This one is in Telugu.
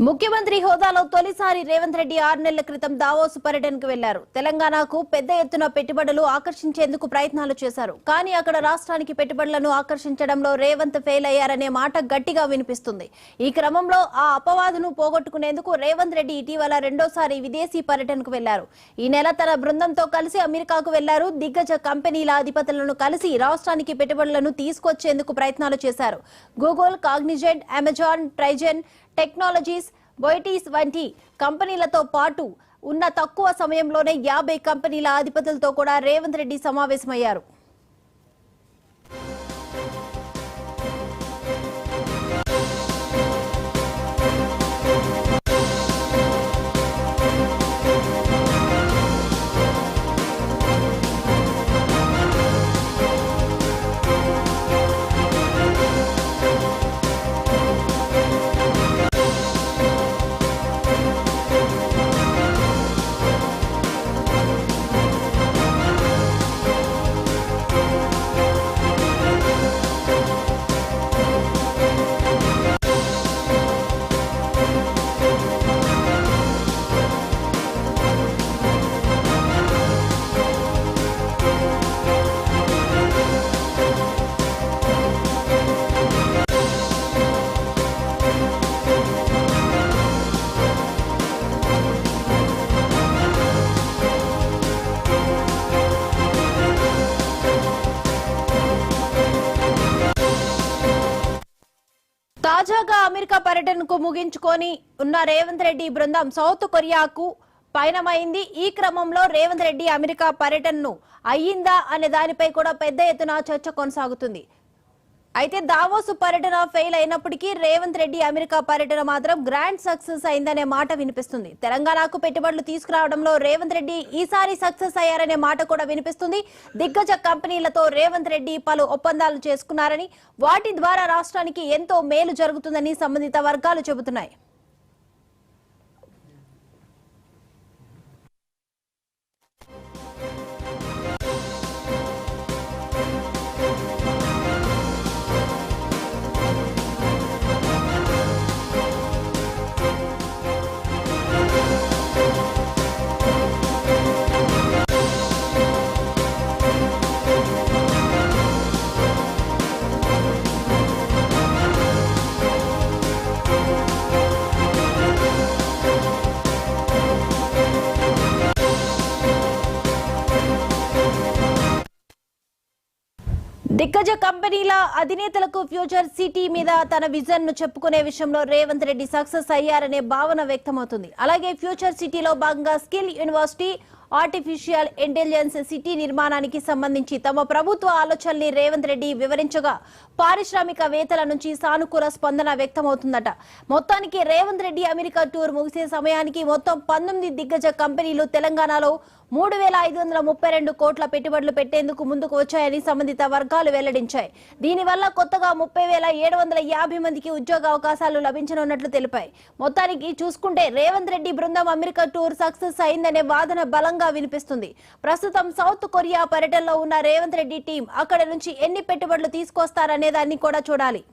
ముఖ్యమంత్రి హోదాలో తొలిసారి రేవంత్ రెడ్డి 6 నెలల క్రితం దావోస్ పర్యటనకు వెళ్లారు. తెలంగాణకు పెద్ద ఎత్తున పెట్టుబడులు ఆకర్షించేందుకు ప్రయత్నాలు చేశారు. కానీ అక్కడ రాష్ట్రానికి పెట్టుబడులను ఆకర్షించడంలో రేవంత్ ఫెయిల్ అయ్యారనే మాట గట్టిగా వినిపిస్తుంది. ఈ క్రమంలో ఆ అపవాదును పోగొట్టుకునేందుకు రేవంత్ రెడ్డి ఇటీవల రెండోసారి విదేశీ పర్యటనకు వెళ్లారు. ఈ నెల తన బృందంతో కలిసి అమెరికాకు వెళ్లారు. దిగ్గజ కంపెనీల అధిపతులను కలిసి రాష్ట్రానికి పెట్టుబడులను తీసుకొచ్చేందుకు ప్రయత్నాలు చేశారు. గూగుల్, కాగ్నిజెంట్, అమెజాన్, ట్రైజెన్ టెక్నాలజీస్, బోయిటీస్ వంటి కంపెనీలతో పాటు ఉన్న తక్కువ సమయంలోనే 50 కంపెనీల అధిపతులతో కూడా రేవంత్ రెడ్డి సమావేశమయ్యారు. తాజాగా అమెరికా పర్యటనకు ముగించుకొని ఉన్న రేవంత్ రెడ్డి బృందం సౌత్ కొరియాకు పయనమైంది. ఈ క్రమంలో రేవంత్ రెడ్డి అమెరికా పర్యటనను అయ్యిందా అనే దానిపై కూడా పెద్ద ఎత్తున చర్చ కొనసాగుతుంది. అయితే దావోస్ పర్యటన ఫెయిల్ అయినప్పటికీ రేవంత్ రెడ్డి అమెరికా పర్యటన మాత్రం గ్రాండ్ సక్సెస్ అయిందనే మాట వినిపిస్తుంది. తెలంగాణకు పెట్టుబడులు తీసుకురావడంలో రేవంత్ రెడ్డి ఈసారి సక్సెస్ అయ్యారనే మాట కూడా వినిపిస్తుంది. దిగ్గజ కంపెనీలతో రేవంత్ రెడ్డి పలు ఒప్పందాలు చేసుకున్నారని, వాటి ద్వారా రాష్ట్రానికి ఎంతో మేలు జరుగుతుందని సంబంధిత వర్గాలు చెబుతున్నాయి. దిగ్గజ కంపెనీల అధినేతలకు ఫ్యూచర్ సిటీ మీద తన విజన్ ను చెప్పుకునే విషయంలో రేవంత్ రెడ్డి సక్సెస్ అయ్యారనే భావన వ్యక్తమవుతుంది. అలాగే ఫ్యూచర్ సిటీలో భాగంగా skill university, artificial intelligence city నిర్మాణానికి సంబంధించి తమ ప్రభుత్వ ఆలోచనల్ని రేవంత్ రెడ్డి వివరించగా పారిశ్రామికవేత్తల నుంచి సానుకూల స్పందన వ్యక్తమవుతుందట. మొత్తానికి రేవంత్ రెడ్డి అమెరికా టూర్ ముగిసే సమయానికి మొత్తం 19 దిగ్గజ కంపెనీలు తెలంగాణలో 3,532 కోట్ల పెట్టుబడులు పెట్టేందుకు ముందుకు వచ్చాయని సంబంధిత వర్గాలు వెల్లడించాయి. దీనివల్ల కొత్తగా 30,750 మందికి ఉద్యోగ అవకాశాలు లభించనున్నట్లు తెలిపాయి. మొత్తానికి చూసుకుంటే రేవంత్ రెడ్డి బృందం అమెరికా టూర్ సక్సెస్ అయిందనే వాదన బలంగా వినిపిస్తుంది. ప్రస్తుతం సౌత్ కొరియా పర్యటనలో ఉన్న రేవంత్ రెడ్డి టీం అక్కడ నుంచి ఎన్ని పెట్టుబడులు తీసుకొస్తారనే దాన్ని కూడా చూడాలి.